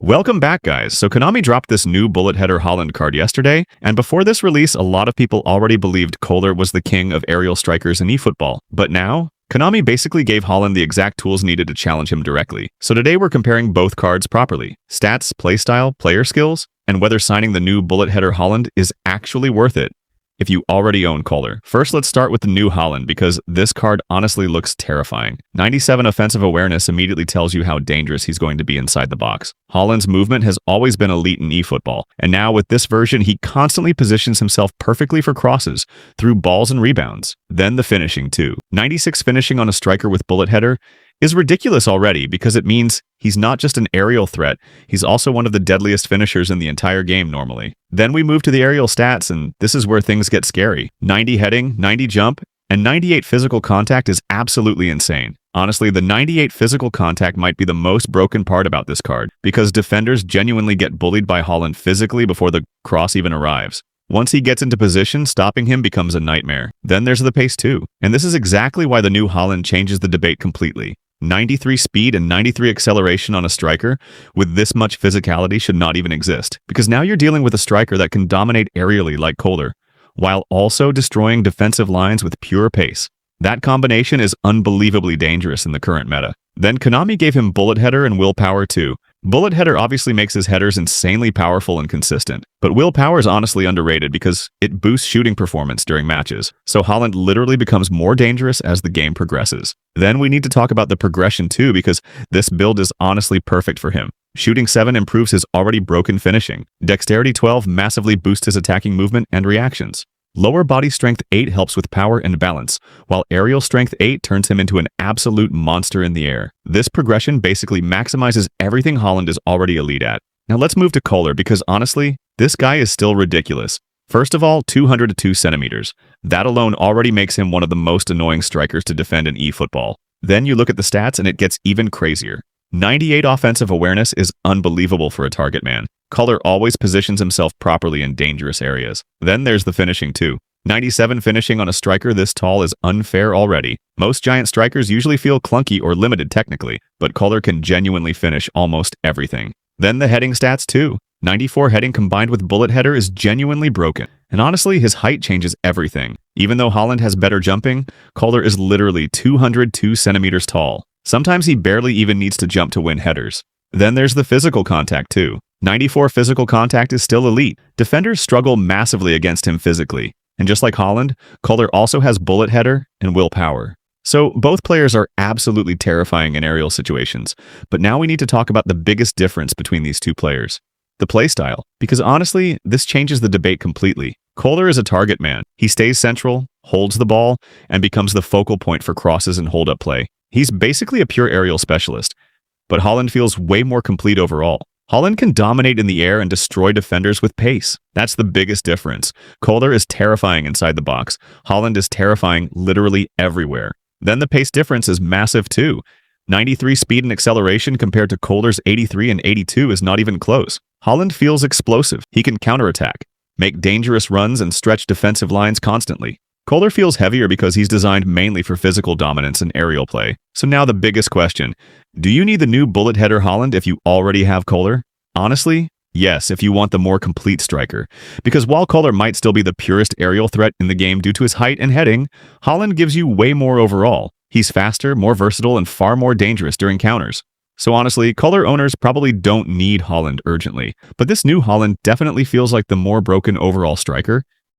Welcome back, guys. So Konami dropped this new bullet header Haaland card yesterday, and before this release, a lot of people already believed Koller was the king of aerial strikers in eFootball. But now, Konami basically gave Haaland the exact tools needed to challenge him directly. So today we're comparing both cards properly. Stats, playstyle, player skills, and whether signing the new bullet header Haaland is actually worth it if you already own Koller. First, let's start with the new Haaland because this card honestly looks terrifying. 97 offensive awareness immediately tells you how dangerous he's going to be inside the box. Haaland's movement has always been elite in eFootball, and now with this version, he constantly positions himself perfectly for crosses, through balls and rebounds. Then the finishing too. 96 finishing on a striker with bullet header is ridiculous already because it means he's not just an aerial threat, he's also one of the deadliest finishers in the entire game normally. Then we move to the aerial stats, and this is where things get scary. 90 heading, 90 jump, and 98 physical contact is absolutely insane. Honestly, the 98 physical contact might be the most broken part about this card, because defenders genuinely get bullied by Haaland physically before the cross even arrives. Once he gets into position, stopping him becomes a nightmare. Then there's the pace too. And this is exactly why the new Haaland changes the debate completely. 93 speed and 93 acceleration on a striker with this much physicality should not even exist, because now you're dealing with a striker that can dominate aerially like Koller, while also destroying defensive lines with pure pace. That combination is unbelievably dangerous in the current meta. Then Konami gave him bullet header and willpower too. Bullet header obviously makes his headers insanely powerful and consistent, but willpower is honestly underrated because it boosts shooting performance during matches, so Haaland literally becomes more dangerous as the game progresses. Then we need to talk about the progression too, because this build is honestly perfect for him. Shooting 7 improves his already broken finishing. Dexterity 12 massively boosts his attacking movement and reactions. Lower body strength 8 helps with power and balance, while aerial strength 8 turns him into an absolute monster in the air. This progression basically maximizes everything Haaland is already elite at. Now let's move to Koller because honestly, this guy is still ridiculous. First of all, 202 centimeters. That alone already makes him one of the most annoying strikers to defend in eFootball. Then you look at the stats and it gets even crazier. 98 offensive awareness is unbelievable for a target man. Koller always positions himself properly in dangerous areas. Then there's the finishing too. 97 finishing on a striker this tall is unfair already. Most giant strikers usually feel clunky or limited technically, but Koller can genuinely finish almost everything. Then the heading stats too. 94 heading combined with bullet header is genuinely broken. And honestly, his height changes everything. Even though Haaland has better jumping, Koller is literally 202 centimeters tall. Sometimes he barely even needs to jump to win headers. Then there's the physical contact too. 94 physical contact is still elite. Defenders struggle massively against him physically. And just like Haaland, Koller also has bullet header and willpower. So both players are absolutely terrifying in aerial situations. But now we need to talk about the biggest difference between these two players. The playstyle. Because honestly, this changes the debate completely. Koller is a target man. He stays central, holds the ball, and becomes the focal point for crosses and hold-up play. He's basically a pure aerial specialist. But Haaland feels way more complete overall. Haaland can dominate in the air and destroy defenders with pace. That's the biggest difference. Koller is terrifying inside the box. Haaland is terrifying literally everywhere. Then the pace difference is massive too. 93 speed and acceleration compared to Koller's 83 and 82 is not even close. Haaland feels explosive. He can counterattack, make dangerous runs, and stretch defensive lines constantly. Koller feels heavier because he's designed mainly for physical dominance and aerial play. So now the biggest question. Do you need the new bullet header Haaland if you already have Koller? Honestly, yes, if you want the more complete striker. Because while Koller might still be the purest aerial threat in the game due to his height and heading, Haaland gives you way more overall. He's faster, more versatile, and far more dangerous during counters. So honestly, Koller owners probably don't need Haaland urgently. But this new Haaland definitely feels like the more broken overall striker.